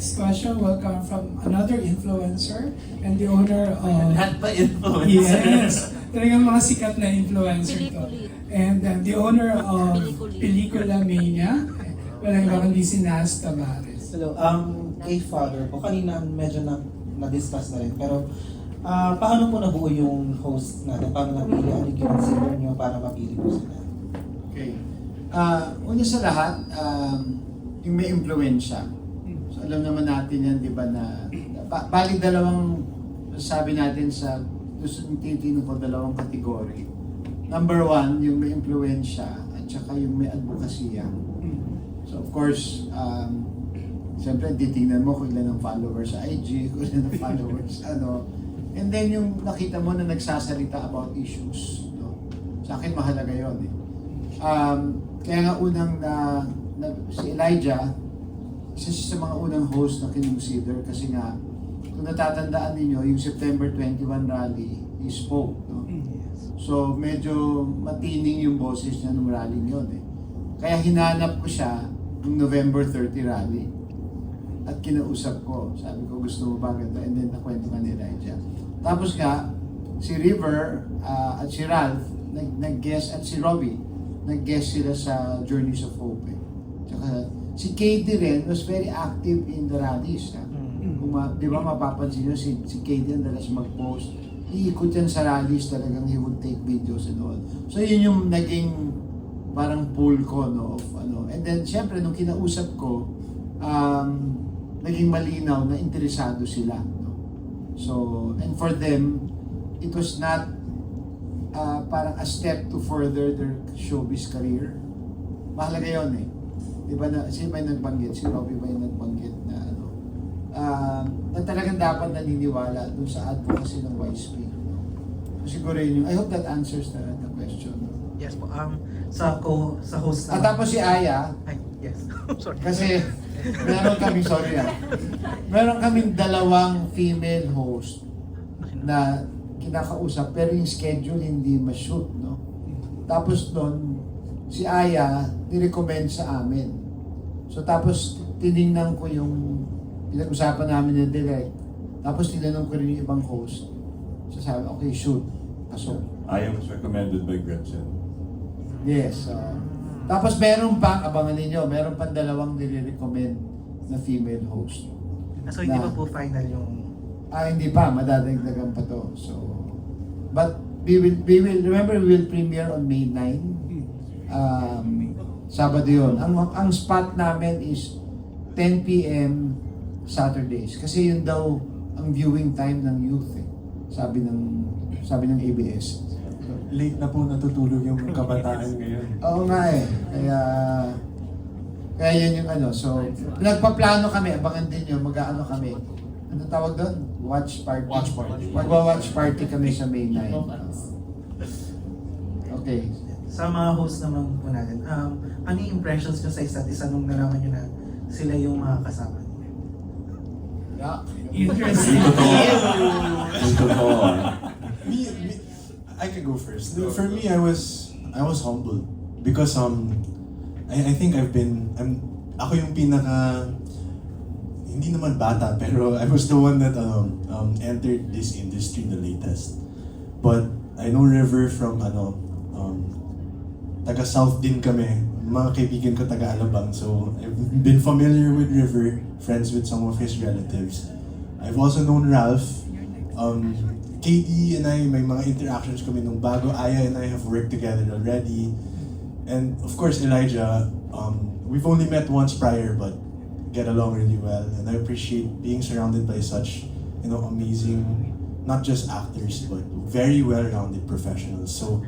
next question will come from another influencer and the owner of... Lahat pa influencer. Yes, talagang mga sikat na influencer to. And the owner of Pelikula Mania, walang iba kundi si Nas Tabares. Hello, kay Father po, kanina medyo na-discuss na rin, pero paano po nabuo yung host natin? Paano napili? Ano yung kinonsider nyo para mapili po sila? Okay. Una sa lahat, yung may impluensya. So alam naman natin yan, di ba, na bali dalawang sabi natin sa gusto ng titino ko, dalawang kategory. Number one, yung may impluensya at saka yung may advokasya. So of course, siyempre titingnan mo kung ilan ang followers sa IG, kung ilan ang followers, and then yung nakita mo na nagsasalita about issues. No? Sa akin mahalaga yun eh. Kaya nga unang si Elijah, isa siya sa mga unang host na kinonsider kasi nga, kung natatandaan ninyo, yung September 21 rally, he spoke. No? So medyo matining yung boses niya nung rally yun eh. Kaya hinanap ko siya nung November 30 rally. At kinausap ko, sabi ko gusto mo ba ganito? And then nakwento ka ni Elijah. Tapos nga, si River at si Ralph nag-guest at si Robbie nag-guest sila sa Journeys of Hope. Tsaka si Katie rin was very active in the rallies. Di ba mapapansin nyo, si Katie ang dalas mag-post. Iikot yan sa rallies talagang he would take videos and all. So yun yung naging parang pool ko, no, of And then syempre nung kinausap ko, naging malinaw na interesado sila. No? So, and for them, it was not parang a step to further their showbiz career. Mahalaga yun eh. Diba na, sino ba yung nagbanggit? Si Robbie ba yung nagbanggit na na talagang dapat naniniwala dun sa advocacy ng YSP. So, siguro yun yung, I hope that answers the question. Yes po, sa host At tapos si Aya, Ay, yes. Sorry. kasi meron kaming, sorry meron kaming dalawang female host na kinakausap pero yung schedule hindi ma-shoot, no? Tapos doon, si Aya nirecommend sa amin. So tapos tiningnan ko yung pinag-usapan namin ng direct. Tapos tinanong ko rin yung ibang host. So sabi, okay, shoot. Pasok. I was recommended by Gretchen. Yes. Tapos meron pang, abangan ninyo, meron pang dalawang nire-recommend na female host. So hindi pa po final yung... Hindi pa, madadagdagan pa to. So, but we will remember we will premiere on May 9. Sabado yun. Ang spot namin is 10 p.m. Saturdays. Kasi yun daw ang viewing time ng youth eh. Sabi ng ABS. So, Late na po natutulog yung kabataan ngayon. oo nga eh. Kaya yun yung So, nagpaplano kami, abangan din yun, mag-aano kami. Ano tawag doon? Watch party. Watch party. Magwa-watch party kami sa May 9. Okay. Sa mga host naman po natin, ano yung impressions nyo sa isa't isa nung nalaman nyo na sila yung mga kasama nyo? Yeah. Interesting. Yung totoo. I can go first. For me, I was humbled because I think ako yung pinaka hindi naman bata pero I was the one that entered this industry the latest. But I know River from taga South din kami. Mga kaibigan ko taga Alabang. So I've been familiar with River, friends with some of his relatives. I've also known Ralph. KD and I, may mga interactions kami nung bago. Aya and I have worked together already. And of course, Elijah, we've only met once prior, but get along really well. And I appreciate being surrounded by such, amazing, not just actors, but very well-rounded professionals. So,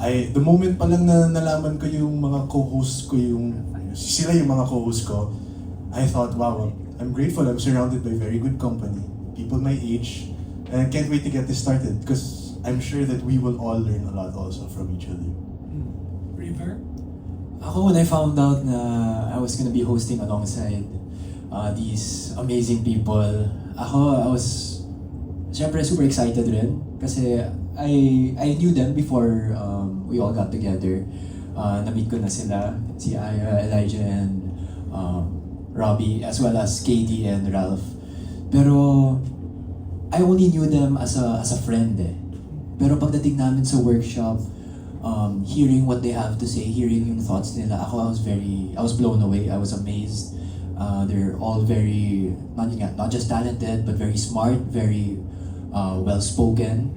the moment pa lang na nalaman ko yung mga co-hosts ko, sila yung mga co-hosts ko, I thought, wow, I'm grateful. I'm surrounded by very good company, people my age, and I can't wait to get this started because I'm sure that we will all learn a lot also from each other. River? Ako, when I found out na I was gonna be hosting alongside these amazing people, I was syempre super excited rin kasi I knew them before we all got together. Na-meet ko na sila, si Aya, Elijah, and Robbie, as well as KD and Ralph. Pero I only knew them as a friend eh. Pero pagdating namin sa workshop, hearing what they have to say, hearing yung thoughts nila, I was blown away. I was amazed. They're all very, not just talented, but very smart, very well-spoken.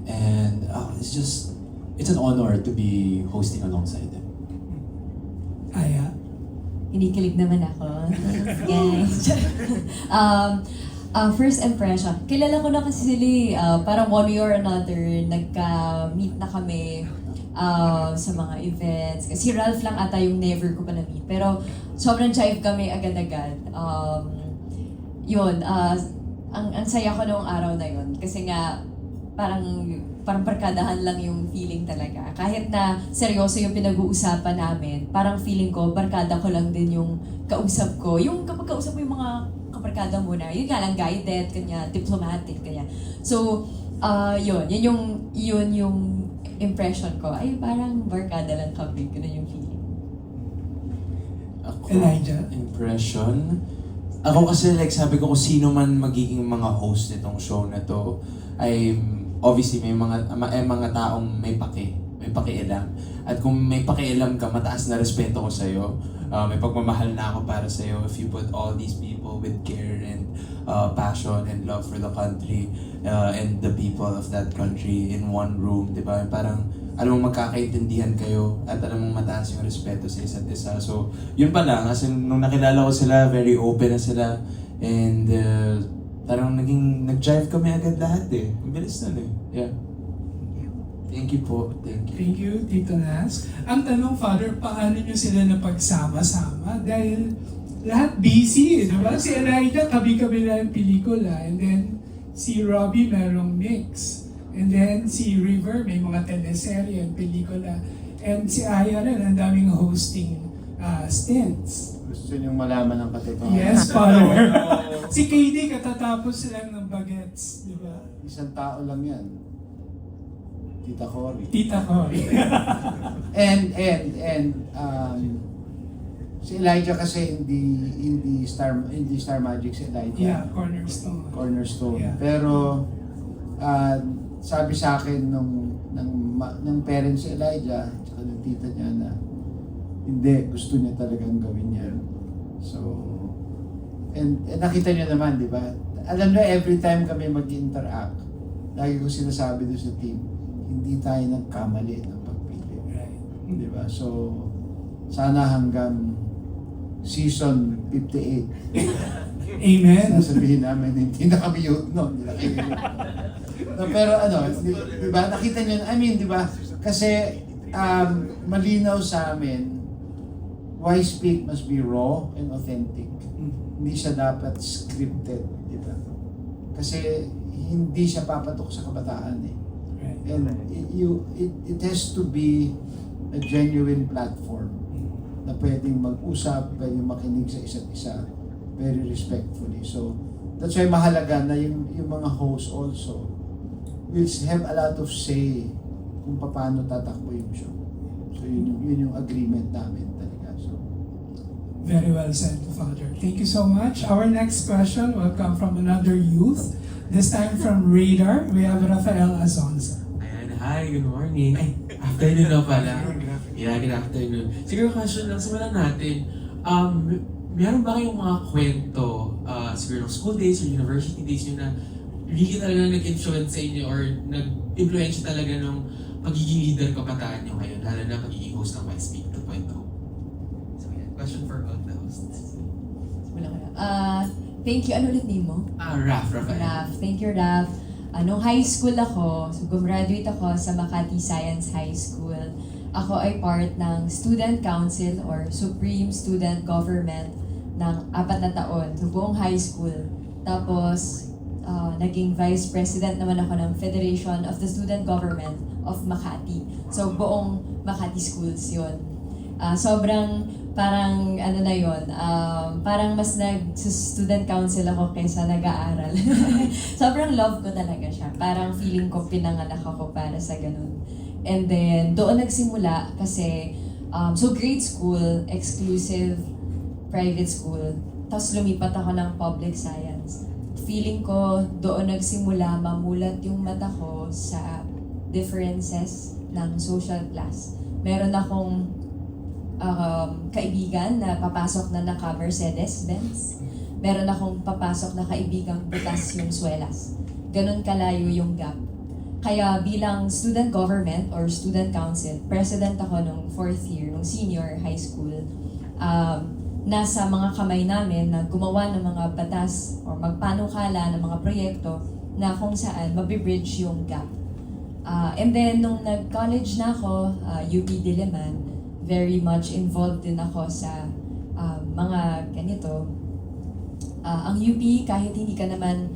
And it's an honor to be hosting alongside them. Aya. Kinikilig naman ako. Yes. First impression, kilala ko na kasi sila parang one way or another, nagka-meet na kami sa mga events. Si Ralph lang ata yung never ko pa na-meet. Pero sobrang jive kami agad-agad. Ang saya ko noong araw na yun. Kasi nga, parang barkadahan lang yung feeling talaga. Kahit na seryoso yung pinag-uusapan namin, parang feeling ko, barkada ko lang din yung kausap ko. Yung kapag kausap mo yung mga kabarkada mo na, yun nga lang, guided, kanya, diplomatic, kanya. So, yun yung impression ko. Ay, parang barkada lang kami. Ganun yung feeling. Ako, Elijah? Impression? Ako kasi sabi ko kung sino man magiging mga host nitong show na to, ay obviously may mga taong may pakialam. At kung may pakialam ka, mataas na respeto ko sa'yo. May pagmamahal na ako para sa'yo if you put all these people with care and passion and love for the country and the people of that country in one room, di ba? Parang alam mong magkakaintindihan kayo at alam mong mataas yung respeto sa isa't isa. So, yun pa lang. Kasi nung nakilala ko sila, very open na sila. And parang nag-jive kami agad lahat eh. Ang bilis nun eh. Yeah. Thank you po. Thank you. Thank you, Tito Nas. Ang tanong, Father, paano nyo sila napagsama-sama? Dahil lahat busy, di ba? Si Elijah, kabi-kabi lang yung pelikula. And then, si Robbie merong mix. And then, si River, may mga teleserye and pelikula. And si Aya rin, ang daming hosting stints. Gusto niyong malaman ng katotohanan? Yes, Father. Si KD, katatapos lang ng bagets, di ba? Isang tao lang yan. Tita Cory. Tita Cory. And si Elijah kasi hindi Star Magic si Elijah. Yeah, Cornerstone. Cornerstone. Yeah. Pero sabi sa akin ng parents si Elijah at ng tita niya na hindi, gusto niya talagang gawin yan. So, and nakita niyo naman, di ba? Alam niyo, every time kami mag-interact, lagi ko sinasabi doon sa team, hindi tayo nagkamali ng pagpili. Right. Di ba? So, sana hanggang season 58, Amen. sasabihin namin, hindi na kami youth, no? Hindi na kayo youth. No, pero di ba? Nakita niyo, di ba? Kasi malinaw sa amin, why speak must be raw and authentic. Hindi siya dapat scripted, di ba? Kasi hindi siya papatok sa kabataan eh. Right. And it has to be a genuine platform na pwedeng mag-usap, pwedeng makinig sa isa't isa very respectfully. So, that's why mahalaga na yung mga hosts also will have a lot of say kung paano tatakbo yung show. So, yun yung agreement namin talaga. So, Very well said, Father. Thank you so much. Our next question will come from another youth. This time from Radar, we have Rafael Azonza. Ayan, hi, good morning. Ay, afternoon na pala. Yeah, good afternoon. Siguro question lang, simulan natin. Meron ba kayong mga kwento, siguro ng school days or university days nyo na really talaga nag-influence sa inyo or nag-influence talaga ng pagiging leader kabataan nyo ngayon, lalo na pagiging host ng My Speak 2.0? So yeah, question for all the hosts. Wala ko na. Thank you. Ano ulit name mo? Rafael. Raf. Thank you, Raf. Nung high school ako, so gumraduate ako sa Makati Science High School. Ako ay part ng Student Council or Supreme Student Government ng 4 na taon, so buong high school. Tapos, naging Vice President naman ako ng Federation of the Student Government of Makati. So, buong Makati Schools yun. Sobrang parang parang mas nag-student council ako kaysa nag-aaral. Sobrang love ko talaga siya. Parang feeling ko pinanganak ako para sa ganun. And then, doon nagsimula kasi, so grade school, exclusive private school, Tapos lumipat ako ng public science. Feeling ko doon nagsimula mamulat yung mata ko sa differences ng social class. Meron akong kaibigan na papasok na naka-Mercedes-Benz. Meron akong papasok na kaibigang butas yung swelas. Ganon kalayo yung gap. Kaya bilang student government or student council, president ako nung 4th year, nung senior high school. Nasa mga kamay namin na gumawa ng mga batas o magpanukala ng mga proyekto na kung saan mabibridge yung gap. And then, nung nag-college na ako, UP Diliman, very much involved din ako sa mga ganito. Ang UP, kahit hindi ka naman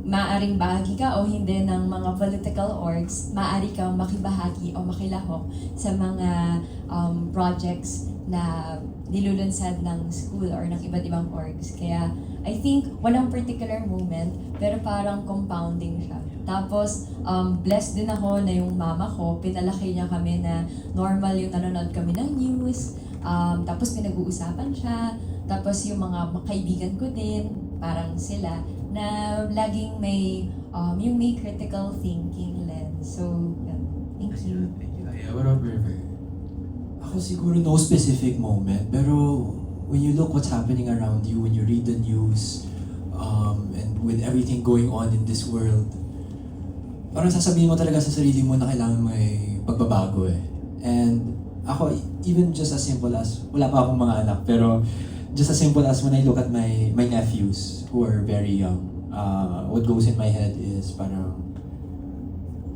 maaring bahagi ka o hindi ng mga political orgs, maaari kang makibahagi o makilahok sa mga projects na nilulunsad ng school or ng iba't ibang orgs. Kaya I think walang particular moment, pero parang compounding siya. Tapos, blessed din ako na yung mama ko, pinalaki niya kami na normal yung nanonood kami ng news, tapos pinag-uusapan siya, tapos yung mga kaibigan ko din, parang sila, na laging may, yung may critical thinking lens. So, thank you. Yeah, what about River? Ako siguro no specific moment, pero when you look what's happening around you, when you read the news, and with everything going on in this world, parang sasabihin mo talaga sa sarili mo na kailangan may pagbabago eh. And ako, even just as simple as, wala pa akong mga anak, pero just as simple as when I look at my nephews who are very young, what goes in my head is parang,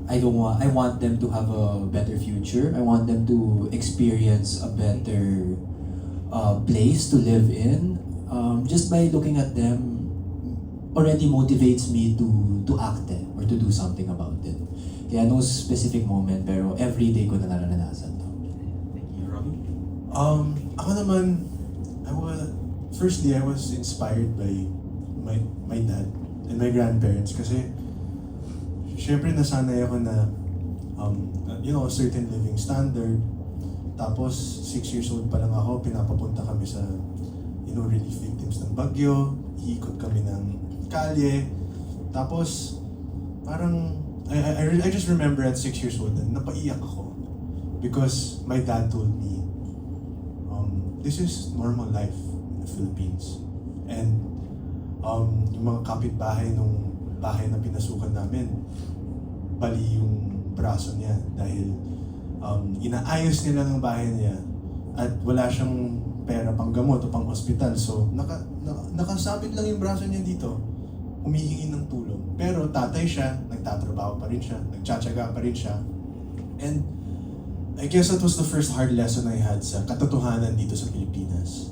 I want them to have a better future. I want them to experience a better place to live in. Just by looking at them already motivates me to act or to do something about it. Kaya no specific moment, pero everyday ko na naranasan to. Thank you, Robby. Ako naman, firstly, I was inspired by my dad and my grandparents kasi syempre nasanay ako na a certain living standard. Tapos 6 years old pa lang ako, pinapapunta kami sa relief victims ng bagyo, iikot kami ng kalye. Tapos parang I just remember at 6 years old na napaiyak ako because my dad told me this is normal life in the Philippines. And yung mga kapitbahay nung bahay na pinasukan namin, bali yung braso niya dahil inaayos nila ng bahay niya at wala siyang pera pang gamot o pang ospital. So nakasabit lang yung braso niya dito, humihingi ng tulong. Pero tatay siya, nagtatrabaho pa rin siya, nagtsatsaga pa rin siya. And I guess that was the first hard lesson I had sa katotohanan dito sa Pilipinas.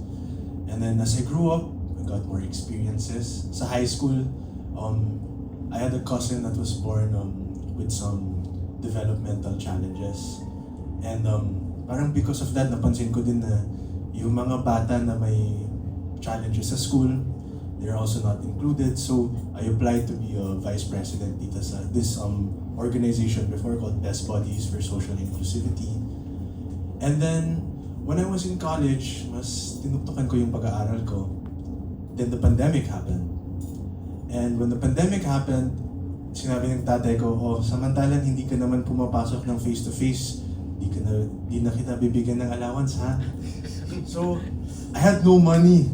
And then as I grew up, I got more experiences. Sa high school, I had a cousin that was born with some developmental challenges. And parang because of that, napansin ko din na yung mga bata na may challenges sa school, they're also not included. So I applied to be a vice president dito sa this organization before called Best Bodies for Social Inclusivity. And then when I was in college, mas tinuktukan ko yung pag-aaral ko. Then the pandemic happened. And when the pandemic happened, sinabi ng tatay ko, samantalang hindi ka naman pumapasok ng face-to-face, di na kita bibigyan ng allowance, ha? So, I had no money.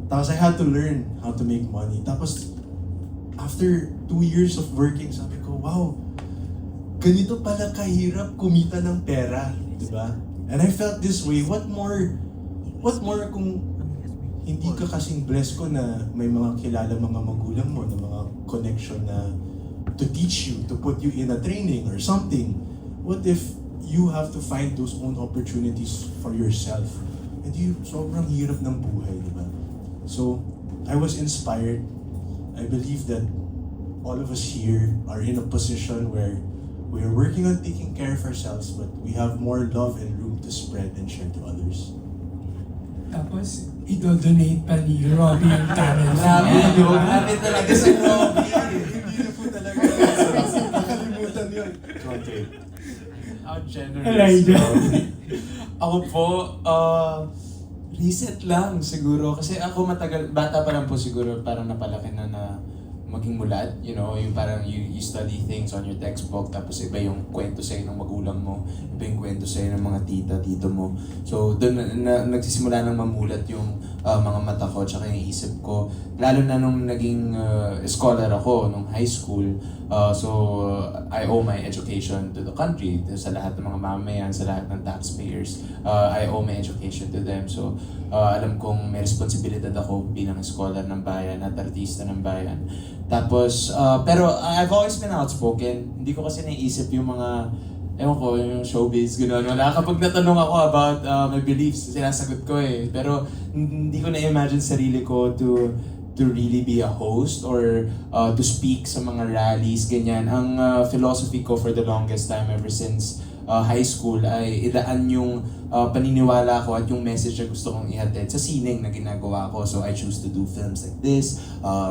Tapos I had to learn how to make money. Tapos, after 2 years of working, sabi ko, wow, ganito pala kahirap kumita ng pera, di ba? And I felt this way, what more kung hindi ka kasing blessed ko na may mga kilala mga magulang mo, na mga connection na to teach you, to put you in a training or something. What if you have to find those own opportunities for yourself? And sobrang hirap ng buhay, di ba? So, I was inspired. I believe that all of us here are in a position where we are working on taking care of ourselves, but we have more love and room to spread and share to others. Tapos, idodonate pa ni Robby yung talent. Grabe talaga sa Robby. Hindi na po talaga nakalimutan yun. How generous. Elijah. Ako po, Reset lang siguro. Kasi ako bata pa lang po siguro, parang napalaki na maging mulat. You know, yung parang you study things on your textbook, tapos iba yung kwento sa'yo ng magulang mo, iba yung kwento sa'yo ng mga tito mo. So, doon nagsisimula nang mamulat yung mga mata ko, tsaka yung isip ko. Lalo na nung naging scholar ako, nung high school. So, I owe my education to the country, sa lahat ng mga mamamayan, sa lahat ng taxpayers. I owe my education to them. So, alam kong may responsibilidad ako bilang scholar ng bayan at artista ng bayan. Tapos, pero I've always been outspoken. Hindi ko kasi naisip yung mga, ewan ko, yung showbiz, gano'n. Wala, kapag natanong ako about my beliefs, sinasagot ko eh. Pero hindi ko na-imagine sarili ko to really be a host or to speak sa mga rallies, ganyan. Ang philosophy ko for the longest time ever since high school ay idaan yung paniniwala ko at yung message na gusto kong ihatid sa sining na ginagawa ko. So I choose to do films like this,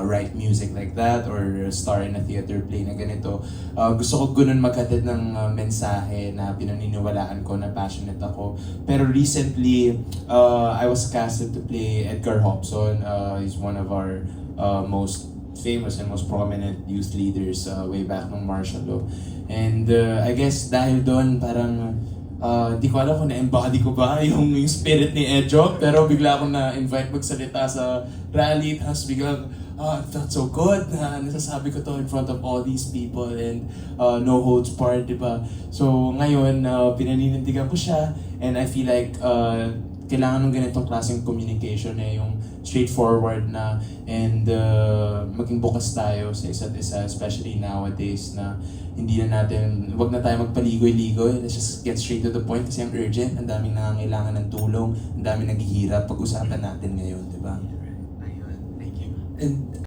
write music like that, or star in a theater play na ganito. Gusto ko ganun maghatid ng mensahe na pinaniniwalaan ko, na passionate ako. Pero recently, I was casted to play Edgar Hobson. He's one of our most famous and most prominent youth leaders way back ng martial law. And I guess dahil doon parang di ko alam kung na-embody ko ba yung spirit ni Edjo, pero bigla akong na-invite magsalita sa rally, tapos biglang it felt so good na nasasabi ko to in front of all these people and no holds barred, di ba? So ngayon, pinaninindigan ko siya and I feel like kailangan ng ganitong klaseng communication yung straightforward na and maging bukas tayo sa isa't isa, especially nowadays na hindi na natin, wag na tayo magpaligoy-ligoy. Let's just get straight to the point kasi ang urgent, ang daming nangangailangan ng tulong, ang daming naghihirap. Pag-usapan natin ngayon, di ba? Ayun, thank you. And